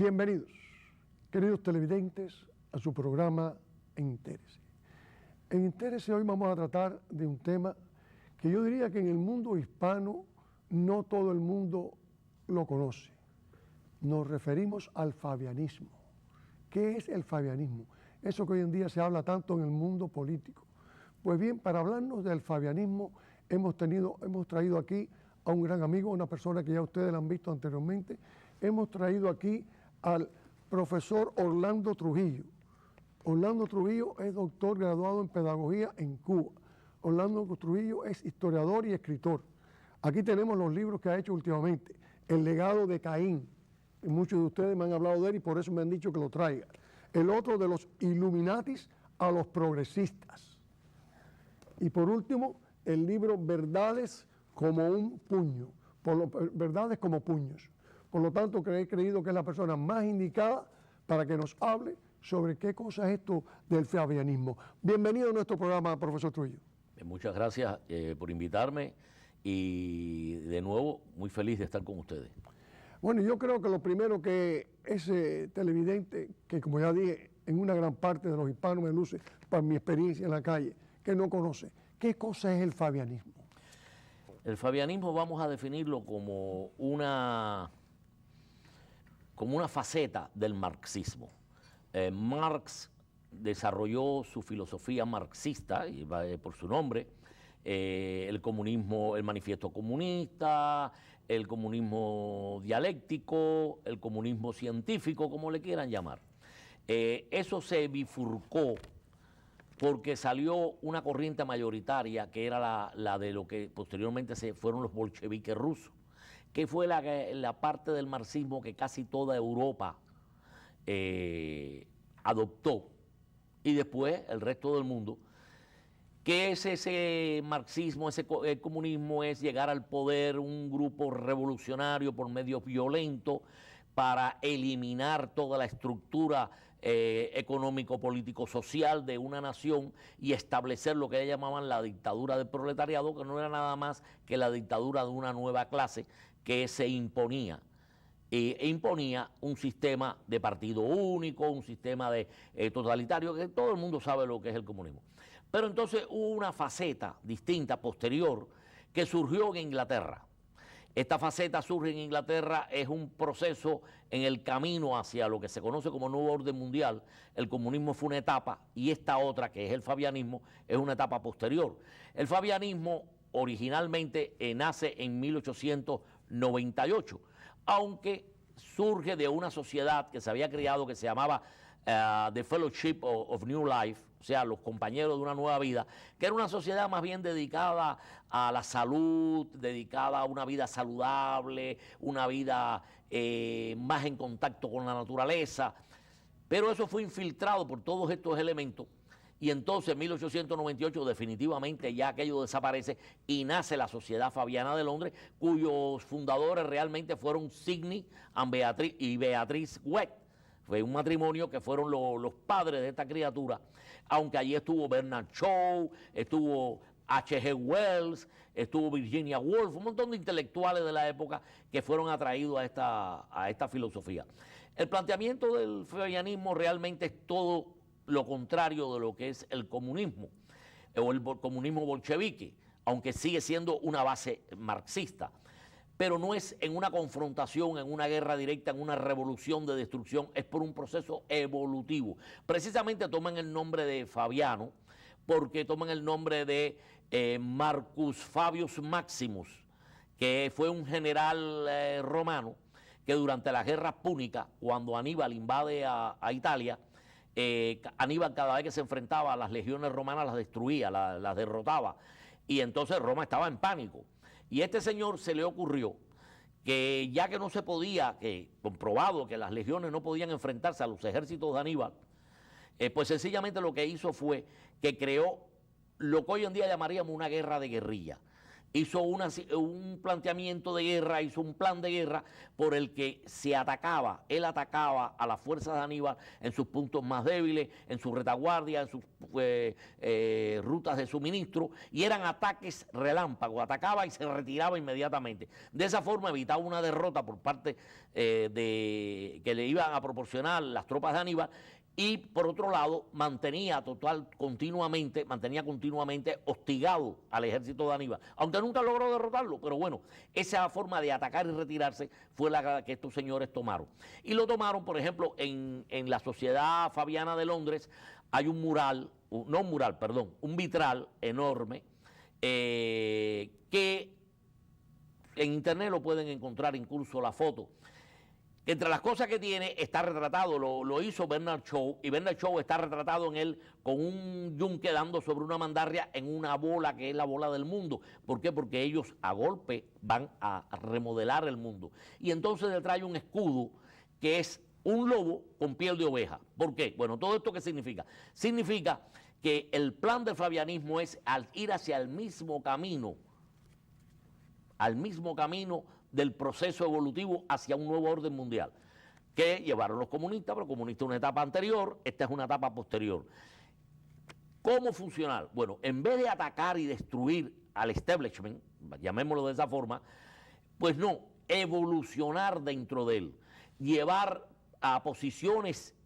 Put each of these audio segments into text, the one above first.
Bienvenidos, queridos televidentes, a su programa Entérese. En Entérese hoy vamos a tratar de un tema que yo diría que en el mundo hispano no todo el mundo lo conoce. Nos referimos al fabianismo. ¿Qué es el fabianismo? Eso que hoy en día se habla tanto en el mundo político. Pues bien, para hablarnos del fabianismo hemos traído aquí a un gran amigo, una persona que ya ustedes la han visto anteriormente. Hemos traído aquí al profesor Orlando Trujillo. Orlando Trujillo es doctor graduado en pedagogía en Cuba. Orlando Trujillo es historiador y escritor. Aquí tenemos los libros que ha hecho últimamente. El legado de Caín. Muchos de ustedes me han hablado de él y por eso me han dicho que lo traiga. El otro, de los Illuminatis a los progresistas. Y por último, el libro Verdades como un puño. Verdades como puños. Por lo tanto, he creído que es la persona más indicada para que nos hable sobre qué cosa es esto del fabianismo. Bienvenido a nuestro programa, profesor Trujillo. Muchas gracias por invitarme y de nuevo muy feliz de estar con ustedes. Bueno, yo creo que lo primero que ese televidente, que como ya dije, en una gran parte de los hispanos me luce por mi experiencia en la calle, que no conoce, ¿qué cosa es el fabianismo? El fabianismo vamos a definirlo como una faceta del marxismo. Marx desarrolló su filosofía marxista, y va por su nombre, el comunismo, el manifiesto comunista, el comunismo dialéctico, el comunismo científico, como le quieran llamar. Eso se bifurcó porque salió una corriente mayoritaria que era la de lo que posteriormente fueron los bolcheviques rusos, que fue la parte del marxismo que casi toda Europa adoptó, y después el resto del mundo. ¿Qué es ese marxismo, ese comunismo? Es llegar al poder un grupo revolucionario por medios violentos para eliminar toda la estructura económico, político, social de una nación y establecer lo que ellos llamaban la dictadura del proletariado, que no era nada más que la dictadura de una nueva clase que se imponía. E imponía un sistema de partido único, un sistema de totalitario, que todo el mundo sabe lo que es el comunismo. Pero entonces hubo una faceta distinta, posterior, que surgió en Inglaterra. Esta faceta surge en Inglaterra, es un proceso en el camino hacia lo que se conoce como nuevo orden mundial. El comunismo fue una etapa y esta otra, que es el fabianismo, es una etapa posterior. El fabianismo originalmente nace en 1898, aunque surge de una sociedad que se había creado que se llamaba The Fellowship of New Life, o sea, los compañeros de una nueva vida, que era una sociedad más bien dedicada a la salud, dedicada a una vida saludable, una vida más en contacto con la naturaleza, pero eso fue infiltrado por todos estos elementos. Y entonces en 1898 definitivamente ya aquello desaparece y nace la Sociedad Fabiana de Londres, cuyos fundadores realmente fueron Sidney y Beatrice Webb. Fue un matrimonio que fueron los padres de esta criatura, aunque allí estuvo Bernard Shaw, estuvo H.G. Wells, estuvo Virginia Woolf, un montón de intelectuales de la época que fueron atraídos a esta filosofía. El planteamiento del fabianismo realmente es todo lo contrario de lo que es el comunismo o el comunismo bolchevique, aunque sigue siendo una base marxista, pero no es en una confrontación, en una guerra directa, en una revolución de destrucción, es por un proceso evolutivo. Precisamente toman el nombre de Fabiano porque toman el nombre de Marcus Fabius Maximus, que fue un general romano que durante las guerras púnicas, cuando Aníbal invade a Italia, Aníbal cada vez que se enfrentaba a las legiones romanas las destruía, las derrotaba, y entonces Roma estaba en pánico. Y a este señor se le ocurrió que ya que no se podía, comprobado que las legiones no podían enfrentarse a los ejércitos de Aníbal, pues sencillamente lo que hizo fue que creó lo que hoy en día llamaríamos una guerra de guerrilla. hizo un planteamiento de guerra, hizo un plan de guerra por el que él atacaba a las fuerzas de Aníbal en sus puntos más débiles, en su retaguardia, en sus rutas de suministro, y eran ataques relámpagos, atacaba y se retiraba inmediatamente. De esa forma evitaba una derrota por parte que le iban a proporcionar las tropas de Aníbal, y por otro lado mantenía continuamente hostigado al ejército de Aníbal, aunque nunca logró derrotarlo, pero bueno, esa forma de atacar y retirarse fue la que estos señores tomaron. Y lo tomaron, por ejemplo, en la Sociedad Fabiana de Londres hay un vitral enorme que en internet lo pueden encontrar, incluso la foto. Entre las cosas que tiene está retratado, lo hizo Bernard Shaw, y Bernard Shaw está retratado en él con un yunque dando sobre una mandarria en una bola que es la bola del mundo. ¿Por qué? Porque ellos a golpe van a remodelar el mundo. Y entonces le trae un escudo que es un lobo con piel de oveja. ¿Por qué? Bueno, ¿todo esto qué significa? Significa que el plan del fabianismo es ir hacia el mismo camino del proceso evolutivo hacia un nuevo orden mundial, que llevaron los comunistas, pero comunistas una etapa anterior, esta es una etapa posterior. ¿Cómo funcionar? Bueno, en vez de atacar y destruir al establishment, llamémoslo de esa forma, pues no, evolucionar dentro de él, llevar a posiciones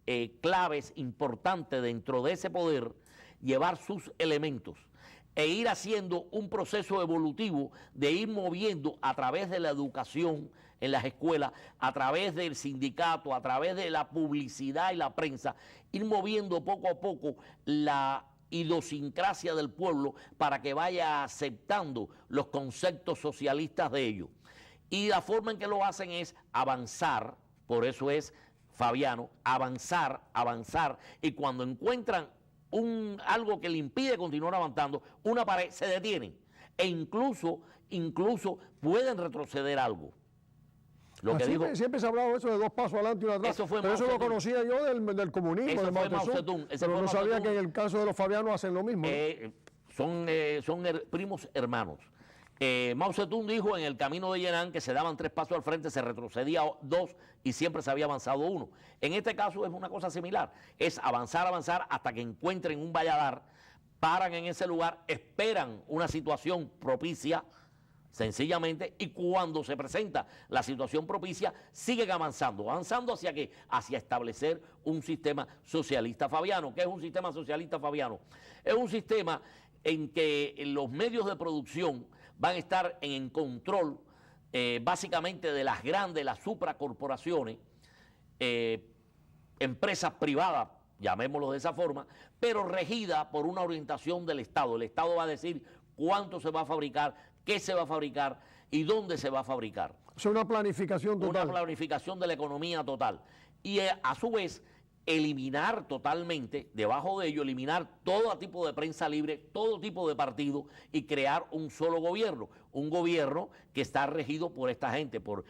claves importantes dentro de ese poder, llevar sus elementos, e ir haciendo un proceso evolutivo de ir moviendo a través de la educación en las escuelas, a través del sindicato, a través de la publicidad y la prensa, ir moviendo poco a poco la idiosincrasia del pueblo para que vaya aceptando los conceptos socialistas de ellos. Y la forma en que lo hacen es avanzar, por eso es fabiano, avanzar, y cuando encuentran algo que le impide continuar avanzando, una pared, se detienen e incluso pueden retroceder algo. Siempre se ha hablado de eso de 2 pasos adelante y 1 atrás. Pero eso lo conocía yo del comunismo, de Mao Zedong, pero no sabía que en el caso de los fabianos hacen lo mismo, ¿no? Son primos hermanos. Mao Zedong dijo en el camino de Yan'an que se daban 3 pasos al frente, se retrocedía 2 y siempre se había avanzado 1. En este caso es una cosa similar, es avanzar hasta que encuentren un valladar, paran en ese lugar, esperan una situación propicia, sencillamente, y cuando se presenta la situación propicia, siguen avanzando hacia qué, hacia establecer un sistema socialista fabiano. ¿Qué es un sistema socialista fabiano? Es un sistema en que los medios de producción van a estar en control básicamente de las grandes, las supracorporaciones, empresas privadas, llamémoslo de esa forma, pero regida por una orientación del Estado. El Estado va a decir cuánto se va a fabricar, qué se va a fabricar y dónde se va a fabricar. Es una planificación total. Una planificación de la economía total. Y a su vez, eliminar totalmente, debajo de ello, eliminar todo tipo de prensa libre, todo tipo de partido y crear un solo gobierno. Un gobierno que está regido por esta gente, por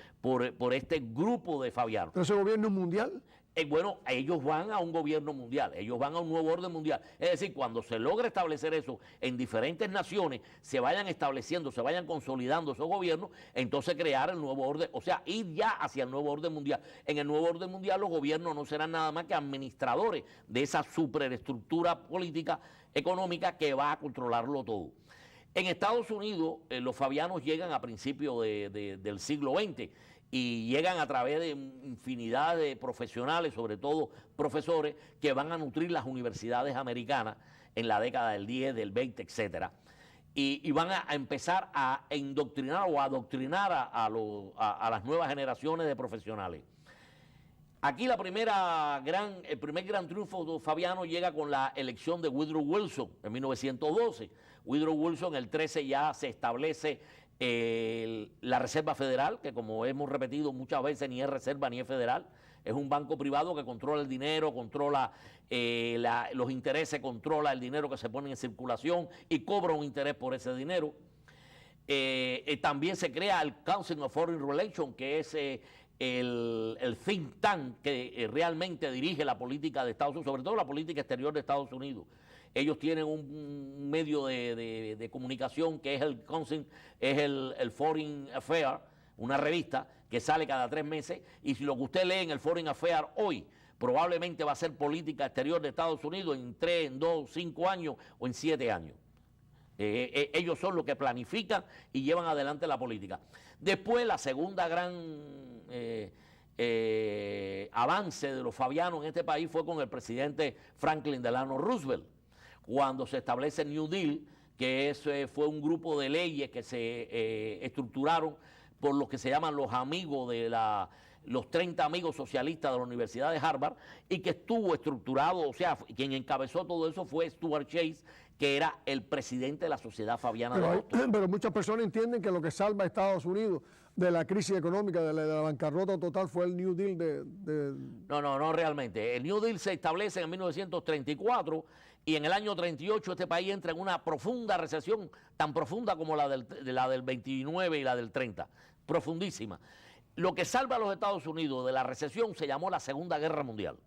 este grupo de fabianos. ¿Pero ese gobierno es mundial? Bueno, ellos van a un gobierno mundial, ellos van a un nuevo orden mundial. Es decir, cuando se logra establecer eso en diferentes naciones, se vayan estableciendo, se vayan consolidando esos gobiernos, entonces crear el nuevo orden, o sea, ir ya hacia el nuevo orden mundial. En el nuevo orden mundial los gobiernos no serán nada más que administradores de esa superestructura política, económica que va a controlarlo todo. En Estados Unidos, los fabianos llegan a principios del siglo XX, y llegan a través de infinidad de profesionales, sobre todo profesores, que van a nutrir las universidades americanas en la década del 10, del 20, etcétera. Y van a empezar a indoctrinar o a adoctrinar a las nuevas generaciones de profesionales. Aquí el primer gran triunfo fabiano llega con la elección de Woodrow Wilson en 1912. Woodrow Wilson, el 13, ya se establece la Reserva Federal, que como hemos repetido muchas veces ni es reserva ni es federal, es un banco privado que controla el dinero, controla los intereses, controla el dinero que se pone en circulación y cobra un interés por ese dinero. También se crea el Council of Foreign Relations, que es el think tank que realmente dirige la política de Estados Unidos, sobre todo la política exterior de Estados Unidos. Ellos tienen un medio de comunicación que es el Foreign Affairs, una revista que sale cada 3 meses, y si lo que usted lee en el Foreign Affairs hoy probablemente va a ser política exterior de Estados Unidos en 3, en 2, 5 años o en 7 años. Ellos son los que planifican y llevan adelante la política. Después, la segunda gran avance de los fabianos en este país fue con el presidente Franklin Delano Roosevelt, cuando se establece el New Deal, que fue un grupo de leyes que se estructuraron por los que se llaman los amigos de los 30 amigos socialistas de la Universidad de Harvard, y que estuvo estructurado, o sea, quien encabezó todo eso fue Stuart Chase, que era el presidente de la Sociedad Fabiana de Boston. Pero muchas personas entienden que lo que salva a Estados Unidos de la crisis económica, de la bancarrota total, fue el New Deal No realmente. El New Deal se establece en 1934 y en el año 38 este país entra en una profunda recesión, tan profunda como la del 29 y la del 30, profundísima. Lo que salva a los Estados Unidos de la recesión se llamó la Segunda Guerra Mundial.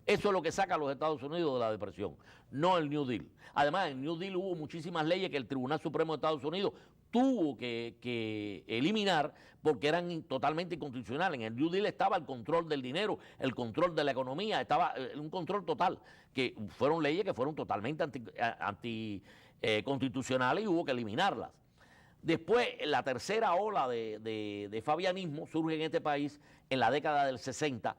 Eso es lo que saca a los Estados Unidos de la depresión, no el New Deal. Además, en el New Deal hubo muchísimas leyes que el Tribunal Supremo de Estados Unidos tuvo que eliminar porque eran totalmente inconstitucionales. En el New Deal estaba el control del dinero, el control de la economía, estaba un control total, que fueron leyes que fueron totalmente anticonstitucionales y hubo que eliminarlas. Después, la tercera ola de fabianismo surge en este país en la década del 60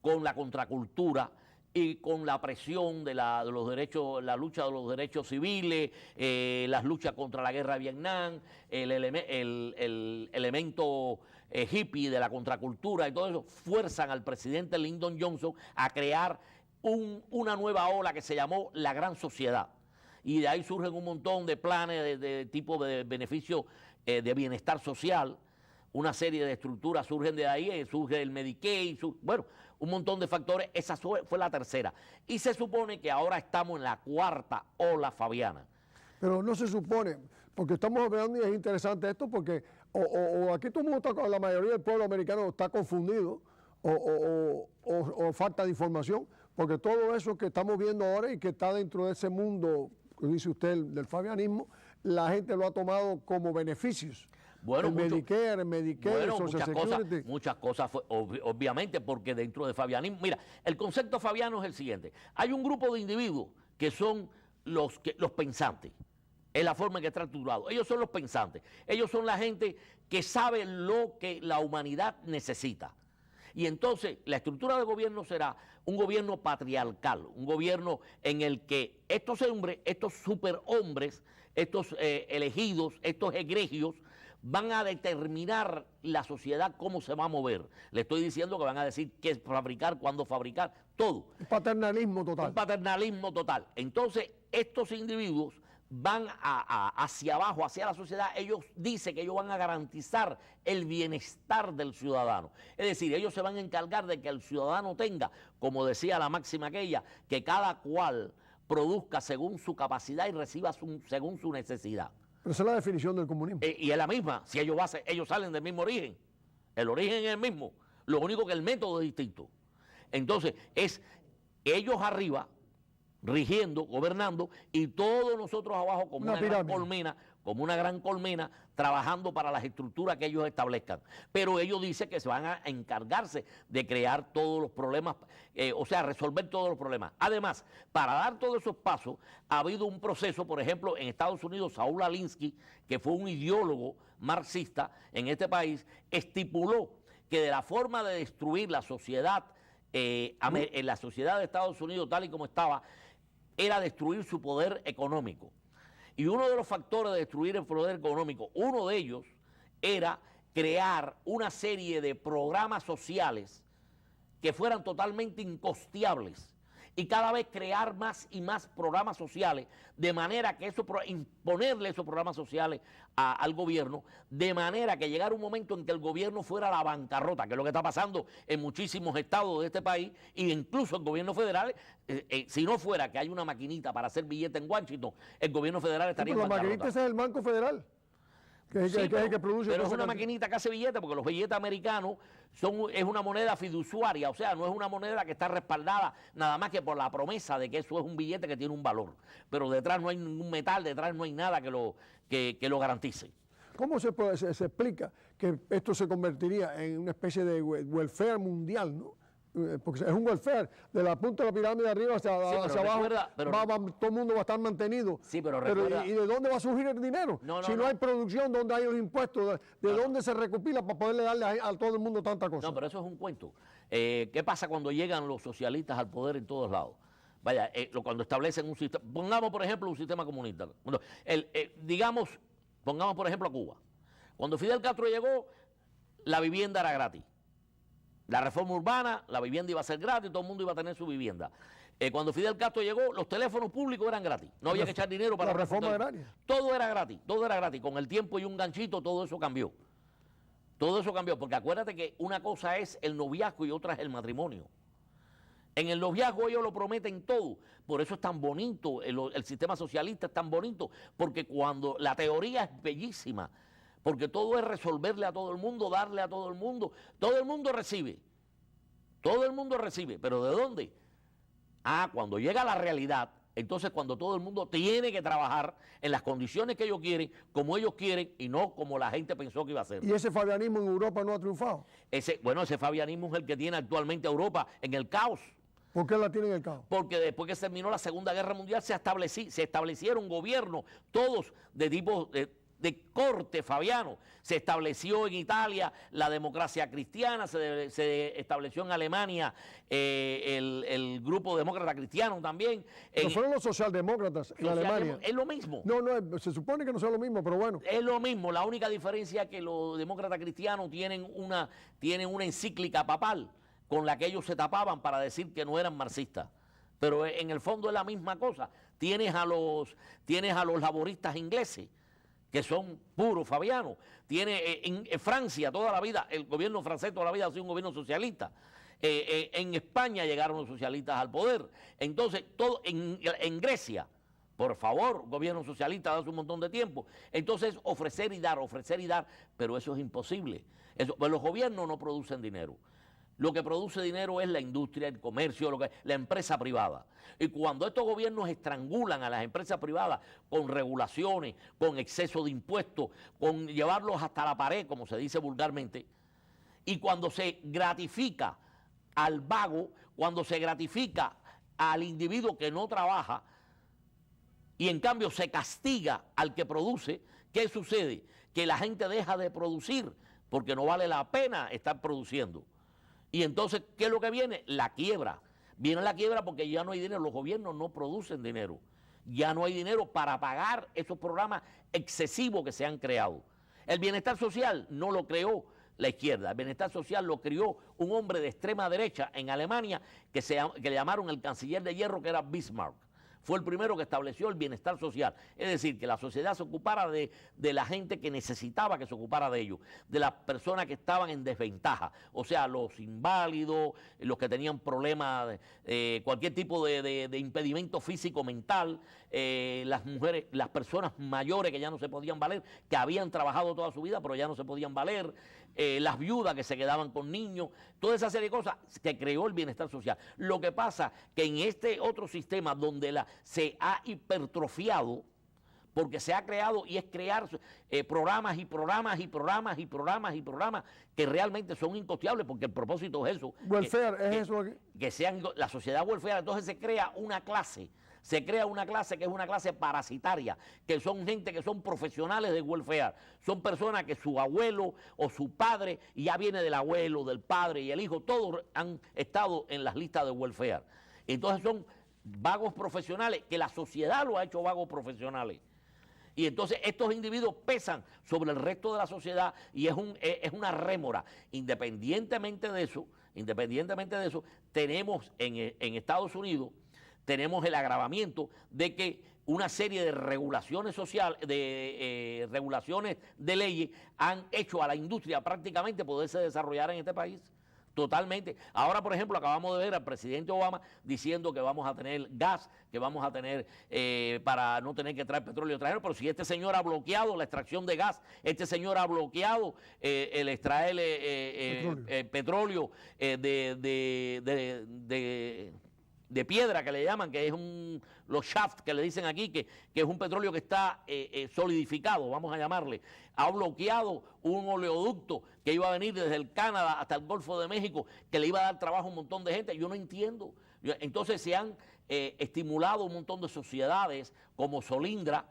con la contracultura y con la presión de los derechos, la lucha de los derechos civiles, las luchas contra la guerra de Vietnam, el elemento hippie de la contracultura y todo eso, fuerzan al presidente Lyndon Johnson a crear una nueva ola que se llamó la Gran Sociedad. Y de ahí surgen un montón de planes de tipo de beneficio de bienestar social, una serie de estructuras surgen de ahí, surge el Medicaid, bueno, un montón de factores. Esa fue la tercera. Y se supone que ahora estamos en la cuarta ola fabiana. Pero no se supone, porque estamos hablando y es interesante esto, porque o aquí todo el mundo está, la mayoría del pueblo americano está confundido o falta de información, porque todo eso que estamos viendo ahora y que está dentro de ese mundo, que dice usted, del fabianismo, la gente lo ha tomado como beneficios. Bueno, el Medicare, el Medicaid, el Social Security. Muchas cosas, obviamente, porque dentro de fabianismo, mira, el concepto fabiano es el siguiente: hay un grupo de individuos que son los pensantes, es la forma en que está estructurado. Ellos son los pensantes, ellos son la gente que sabe lo que la humanidad necesita. Y entonces la estructura de gobierno será un gobierno patriarcal, un gobierno en el que estos hombres, estos superhombres, estos elegidos, estos egregios, van a determinar la sociedad cómo se va a mover. Le estoy diciendo que van a decir qué fabricar, cuándo fabricar, todo. Un paternalismo total. Un paternalismo total. Entonces, estos individuos van hacia abajo, hacia la sociedad. Ellos dicen que ellos van a garantizar el bienestar del ciudadano. Es decir, ellos se van a encargar de que el ciudadano tenga, como decía la máxima aquella, que cada cual produzca según su capacidad y reciba según su necesidad. Pero esa es la definición del comunismo. Y es la misma, si ellos salen del mismo origen. El origen es el mismo, lo único que el método es distinto. Entonces, es ellos arriba, rigiendo, gobernando, y todos nosotros abajo como una gran colmena, trabajando para las estructuras que ellos establezcan. Pero ellos dicen que se van a encargarse de crear todos los problemas, o sea, resolver todos los problemas. Además, para dar todos esos pasos, ha habido un proceso, por ejemplo, en Estados Unidos, Saúl Alinsky, que fue un ideólogo marxista en este país, estipuló que de la forma de destruir la sociedad, en la sociedad de Estados Unidos tal y como estaba, era destruir su poder económico. Y uno de los factores de destruir el poder económico, uno de ellos era crear una serie de programas sociales que fueran totalmente incosteables y cada vez crear más y más programas sociales, de manera que imponerle esos programas sociales al gobierno, de manera que llegara un momento en que el gobierno fuera a la bancarrota, que es lo que está pasando en muchísimos estados de este país, e incluso el gobierno federal, si no fuera que hay una maquinita para hacer billetes en Washington, el gobierno federal estaría en bancarrota. La maquinita es el Banco Federal. que es el que produce. Pero toda es esa una cantidad. maquinita que hace billetes, porque los billetes americanos es una moneda fiduciaria, o sea, no es una moneda que está respaldada nada más que por la promesa de que eso es un billete que tiene un valor. Pero detrás no hay ningún metal, detrás no hay nada que lo garantice. ¿Cómo se explica que esto se convertiría en una especie de welfare mundial, ¿no? Porque es un welfare, de la punta de la pirámide de arriba hacia abajo, todo el mundo va a estar mantenido. Sí, pero recuerda, ¿y de dónde va a surgir el dinero? Si no hay producción, ¿dónde hay los impuestos? ¿De dónde se recopila para poderle darle a todo el mundo tanta cosa? No, pero eso es un cuento. ¿Qué pasa cuando llegan los socialistas al poder en todos lados? Vaya, cuando establecen un sistema, pongamos por ejemplo un sistema comunista. Pongamos por ejemplo a Cuba. Cuando Fidel Castro llegó, la vivienda era gratis. La reforma urbana, la vivienda iba a ser gratis, todo el mundo iba a tener su vivienda. Cuando Fidel Castro llegó, los teléfonos públicos eran gratis. No había que echar dinero para... La reforma agraria. Todo era gratis, todo era gratis. Con el tiempo y un ganchito, todo eso cambió. Todo eso cambió, porque acuérdate que una cosa es el noviazgo y otra es el matrimonio. En el noviazgo ellos lo prometen todo. Por eso es tan bonito, el sistema socialista es tan bonito, porque cuando la teoría es bellísima, porque todo es resolverle a todo el mundo, darle a todo el mundo recibe. Todo el mundo recibe, pero ¿de dónde? Cuando llega la realidad, entonces cuando todo el mundo tiene que trabajar en las condiciones que ellos quieren, como ellos quieren y no como la gente pensó que iba a ser. ¿Y ese fabianismo en Europa no ha triunfado? Ese fabianismo es el que tiene actualmente a Europa en el caos. ¿Por qué la tiene en el caos? Porque después que se terminó la Segunda Guerra Mundial se establecieron gobiernos, todos de tipo de corte fabiano. Se estableció en Italia la democracia cristiana, se estableció en Alemania el grupo demócrata cristiano también. No fueron los socialdemócratas en Alemania. Es lo mismo. No, se supone que no sea lo mismo, pero bueno. Es lo mismo. La única diferencia es que los demócratas cristianos tienen una encíclica papal con la que ellos se tapaban para decir que no eran marxistas. Pero en el fondo es la misma cosa. Tienes a los laboristas ingleses, que son puros fabianos. En Francia toda la vida, el gobierno francés toda la vida ha sido un gobierno socialista. En España llegaron los socialistas al poder. Entonces, en Grecia, por favor, gobierno socialista hace un montón de tiempo. Entonces, ofrecer y dar, pero eso es imposible. Pues los gobiernos no producen dinero. Lo que produce dinero es la industria, el comercio, la empresa privada. Y cuando estos gobiernos estrangulan a las empresas privadas con regulaciones, con exceso de impuestos, con llevarlos hasta la pared, como se dice vulgarmente, y cuando se gratifica al vago, cuando se gratifica al individuo que no trabaja, y en cambio se castiga al que produce, ¿qué sucede? Que la gente deja de producir porque no vale la pena estar produciendo. Y entonces, ¿qué es lo que viene? La quiebra. Viene la quiebra porque ya no hay dinero, los gobiernos no producen dinero. Ya no hay dinero para pagar esos programas excesivos que se han creado. El bienestar social no lo creó la izquierda, el bienestar social lo creó un hombre de extrema derecha en Alemania que le llamaron el canciller de hierro, que era Bismarck. Fue el primero que estableció el bienestar social, es decir, que la sociedad se ocupara de la gente que necesitaba que se ocupara de ellos, de las personas que estaban en desventaja, o sea, los inválidos, los que tenían problemas, cualquier tipo de impedimento físico, mental, las mujeres, las personas mayores que ya no se podían valer, que habían trabajado toda su vida pero ya no se podían valer, las viudas que se quedaban con niños, toda esa serie de cosas que creó el bienestar social. Lo que pasa que en este otro sistema donde se ha hipertrofiado, porque se ha creado y es crear programas que realmente son incosteables, porque el propósito es eso. Welfare, es eso. Que sean la sociedad welfare. Entonces se crea una clase que es una clase parasitaria, que son gente que son profesionales de welfare, son personas que su abuelo o su padre, y ya viene del abuelo, del padre y el hijo, todos han estado en las listas de welfare. Entonces son vagos profesionales, que la sociedad lo ha hecho vagos profesionales. Y entonces estos individuos pesan sobre el resto de la sociedad y es una rémora. Independientemente de eso, tenemos en Estados Unidos, tenemos el agravamiento de que una serie de regulaciones sociales, regulaciones de leyes han hecho a la industria prácticamente poderse desarrollar en este país. Totalmente. Ahora, por ejemplo, acabamos de ver al presidente Obama diciendo que vamos a tener gas, que vamos a tener para no tener que traer petróleo extranjero, pero si este señor ha bloqueado la extracción de gas, este señor ha bloqueado el extraer petróleo de piedra, que le llaman, que es los shaft que le dicen aquí, que es un petróleo que está solidificado, vamos a llamarle. Ha bloqueado un oleoducto que iba a venir desde el Canadá hasta el Golfo de México, que le iba a dar trabajo a un montón de gente. Yo no entiendo. Entonces se han estimulado un montón de sociedades como Solindra,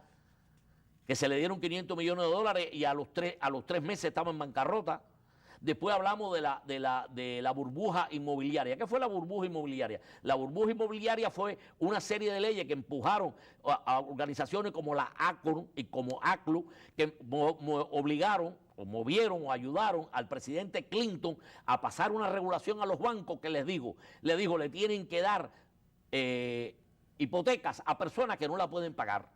que se le dieron 500 millones de dólares y a los tres meses estaba en bancarrota. Después hablamos de la burbuja inmobiliaria. ¿Qué fue la burbuja inmobiliaria? La burbuja inmobiliaria fue una serie de leyes que empujaron a organizaciones como la ACON y como ACLU, que obligaron, o movieron o ayudaron al presidente Clinton a pasar una regulación a los bancos que le dijo, le tienen que dar hipotecas a personas que no la pueden pagar,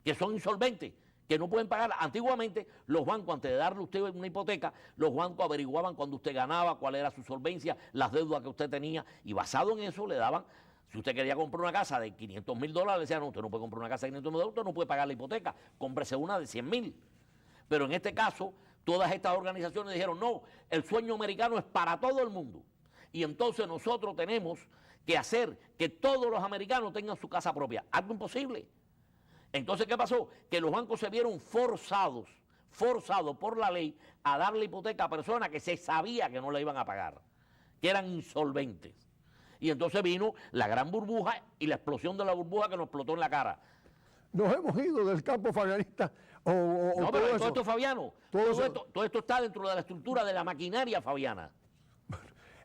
que son insolventes, que no pueden pagar. Antiguamente los bancos, antes de darle a usted una hipoteca, los bancos averiguaban cuando usted ganaba, cuál era su solvencia, las deudas que usted tenía, y basado en eso le daban, si usted quería comprar una casa de 500 mil dólares, le decían, no, usted no puede comprar una casa de 500 mil dólares, usted no puede pagar la hipoteca, cómprese una de 100 mil. Pero en este caso, todas estas organizaciones dijeron, no, el sueño americano es para todo el mundo. Y entonces nosotros tenemos que hacer que todos los americanos tengan su casa propia. Algo imposible. Entonces, ¿qué pasó? Que los bancos se vieron forzados por la ley a darle hipoteca a personas que se sabía que no la iban a pagar, que eran insolventes. Y entonces vino la gran burbuja y la explosión de la burbuja que nos explotó en la cara. Nos hemos ido del campo fabianista. No, pero todo esto es fabiano. Todo esto está dentro de la estructura de la maquinaria fabiana.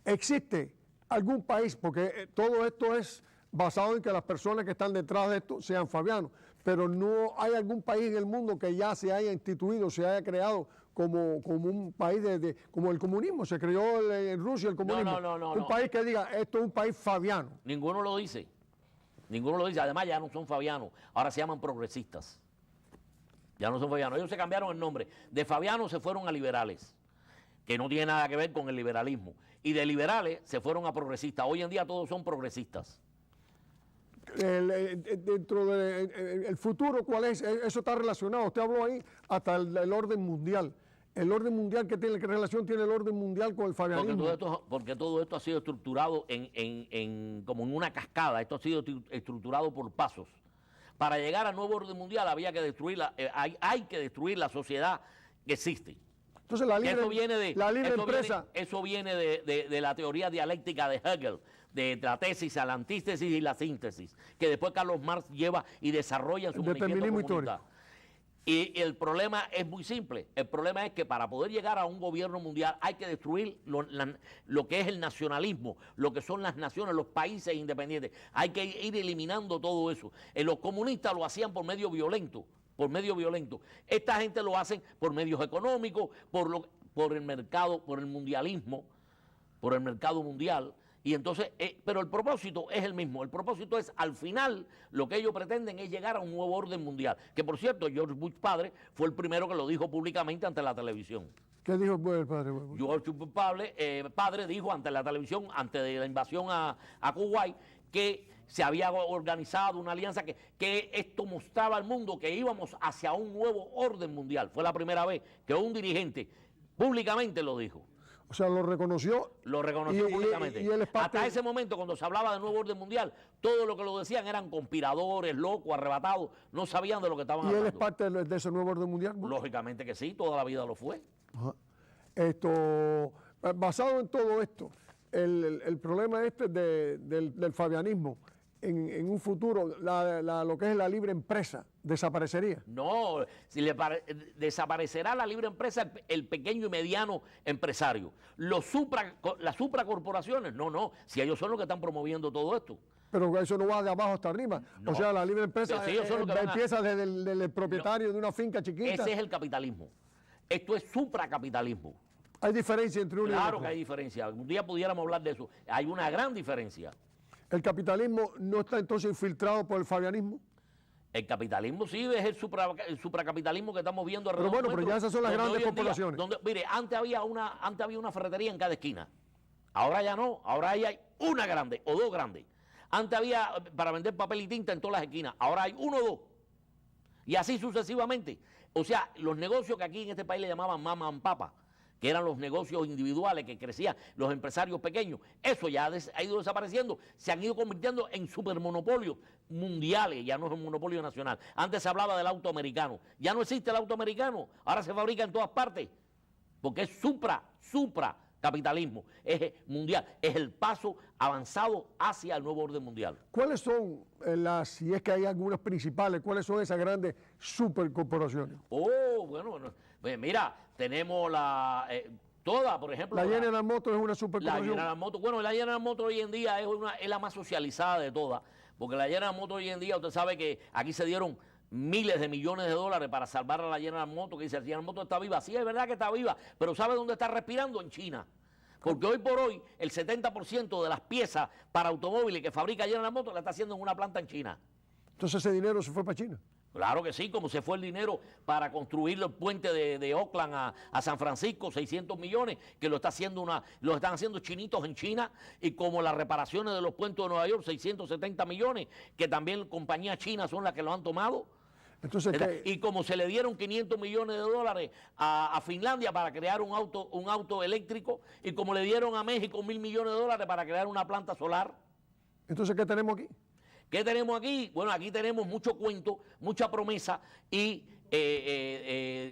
¿Existe algún país, porque todo esto es basado en que las personas que están detrás de esto sean fabianos, pero no hay algún país en el mundo que ya se haya instituido, se haya creado como un país como el comunismo, se creó en Rusia el comunismo? No. Un país que diga, esto es un país fabiano. Ninguno lo dice. Ninguno lo dice. Además, ya no son fabianos, ahora se llaman progresistas. Ya no son fabianos. Ellos se cambiaron el nombre. De fabianos se fueron a liberales, que no tiene nada que ver con el liberalismo. Y de liberales se fueron a progresistas. Hoy en día todos son progresistas. Dentro del futuro, ¿cuál es? Eso está relacionado. Usted habló ahí hasta el orden mundial. El orden mundial, ¿qué relación tiene el orden mundial con el fabianismo? Porque todo esto ha sido estructurado como en una cascada. Esto ha sido estructurado por pasos. Para llegar al nuevo orden mundial había que destruirla, hay que destruir la sociedad que existe. Entonces la libre empresa. Eso viene de la teoría dialéctica de Hegel, de la tesis a la antítesis y la síntesis, que después Carlos Marx lleva y desarrolla en su manifiesto comunista. Y el problema es muy simple. El problema es que para poder llegar a un gobierno mundial hay que destruir lo que es el nacionalismo, lo que son las naciones, los países independientes. Hay que ir eliminando todo eso. Los comunistas lo hacían por medio violento. Esta gente lo hacen por medios económicos, por el mercado, por el mundialismo, por el mercado mundial. Y entonces, pero el propósito es el mismo. El propósito es, al final, lo que ellos pretenden es llegar a un nuevo orden mundial. Que, por cierto, George Bush padre fue el primero que lo dijo públicamente ante la televisión. ¿Qué dijo el padre? George Bush padre dijo ante la televisión, antes de la invasión a Kuwait, que se había organizado una alianza que esto mostraba al mundo que íbamos hacia un nuevo orden mundial. Fue la primera vez que un dirigente públicamente lo dijo. O sea, lo reconoció. Lo reconoció públicamente. Hasta ese momento, cuando se hablaba de nuevo orden mundial, todo lo que lo decían eran conspiradores, locos, arrebatados, no sabían de lo que estaban hablando. ¿Y él es parte de ese nuevo orden mundial? Lógicamente que sí, toda la vida lo fue. Ajá. Basado en todo esto, el problema del fabianismo, en un futuro, lo que es la libre empresa, ¿desaparecería? No, desaparecerá la libre empresa el pequeño y mediano empresario. Las supracorporaciones, no, si ellos son los que están promoviendo todo esto. Pero eso no va de abajo hasta arriba. No. O sea, la libre empresa empieza desde el propietario de una finca chiquita. Ese es el capitalismo. Esto es supracapitalismo. ¿Hay diferencia entre uno y otro? Claro que hay diferencia. Un día pudiéramos hablar de eso. Hay una gran diferencia. ¿El capitalismo no está entonces infiltrado por el fabianismo? El capitalismo sí es el supracapitalismo que estamos viendo alrededor. Pero bueno, pero ya esas son las grandes corporaciones. Mire, antes había una ferretería en cada esquina. Ahora ya no, ahora ahí hay una grande o dos grandes. Antes había para vender papel y tinta en todas las esquinas, ahora hay uno o dos. Y así sucesivamente. O sea, los negocios que aquí en este país le llamaban mama and papa, que eran los negocios individuales que crecían, los empresarios pequeños, eso ya ha ido desapareciendo, se han ido convirtiendo en supermonopolios mundiales, ya no es un monopolio nacional. Antes se hablaba del auto americano, ya no existe el auto americano, ahora se fabrica en todas partes, porque es supracapitalismo, es mundial, es el paso avanzado hacia el nuevo orden mundial. ¿Cuáles son si es que hay algunas principales, cuáles son esas grandes supercorporaciones? Oh, bueno, pues mira, tenemos toda, por ejemplo. La General Motors es una supercorporación. La General Motors, bueno, la General Motors hoy en día es la más socializada de todas, porque la General Motors hoy en día, usted sabe que aquí se dieron miles de millones de dólares para salvar a la General Motors, que dice, la General Motors está viva. Sí, es verdad que está viva, pero ¿sabe dónde está respirando? En China. Porque hoy por hoy el 70% de las piezas para automóviles que fabrica General Motors la está haciendo en una planta en China. Entonces ese dinero se fue para China. Claro que sí, como se fue el dinero para construir el puente de Oakland a San Francisco, 600 millones, que lo están haciendo chinitos en China, y como las reparaciones de los puentes de Nueva York, 670 millones, que también compañías chinas son las que lo han tomado. Entonces, y como se le dieron 500 millones de dólares a Finlandia para crear un auto eléctrico, y como le dieron a México 1.000 millones de dólares para crear una planta solar. Entonces, ¿qué tenemos aquí? ¿Qué tenemos aquí? Bueno, aquí tenemos mucho cuento, mucha promesa y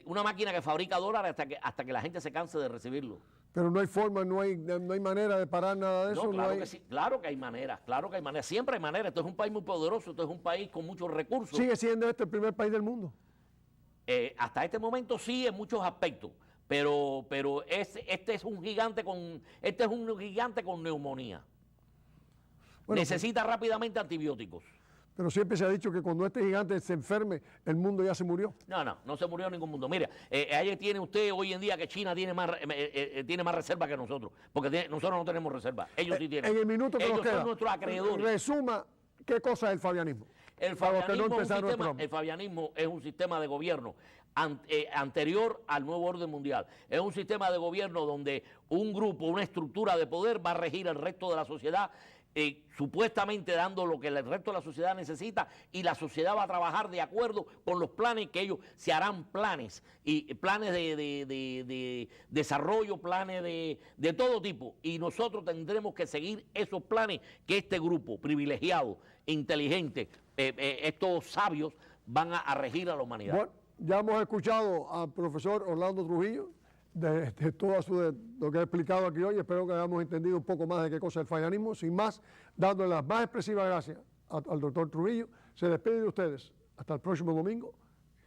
una máquina que fabrica dólares hasta que la gente se canse de recibirlo. Pero no hay forma, no hay manera de parar nada de eso. No, claro que sí, claro que hay maneras, siempre hay maneras. Esto es un país muy poderoso, esto es un país con muchos recursos. ¿Sigue siendo este el primer país del mundo? Hasta este momento sí, en muchos aspectos, pero este es un gigante con neumonía. Bueno, necesita rápidamente antibióticos. Pero siempre se ha dicho que cuando este gigante se enferme, el mundo ya se murió. No se murió ningún mundo. Mira, ahí tiene usted hoy en día que China tiene más reserva que nosotros, porque nosotros no tenemos reserva. Ellos sí tienen. En el minuto que nos queda, son nuestros acreedores. Resuma, ¿qué cosa es el fabianismo? El fabianismo es un sistema de gobierno anterior al nuevo orden mundial. Es un sistema de gobierno donde un grupo, una estructura de poder va a regir el resto de la sociedad, supuestamente dando lo que el resto de la sociedad necesita, y la sociedad va a trabajar de acuerdo con los planes que ellos se harán planes de desarrollo, planes de todo tipo, y nosotros tendremos que seguir esos planes que este grupo privilegiado, inteligente, estos sabios van a regir a la humanidad. Bueno, ya hemos escuchado al profesor Orlando Trujillo de todo lo que ha explicado aquí hoy. Espero que hayamos entendido un poco más de qué cosa es el fabianismo. Sin más, dándole las más expresivas gracias al doctor Trujillo, se despide de ustedes. Hasta el próximo domingo.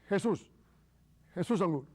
Jesús Angulo.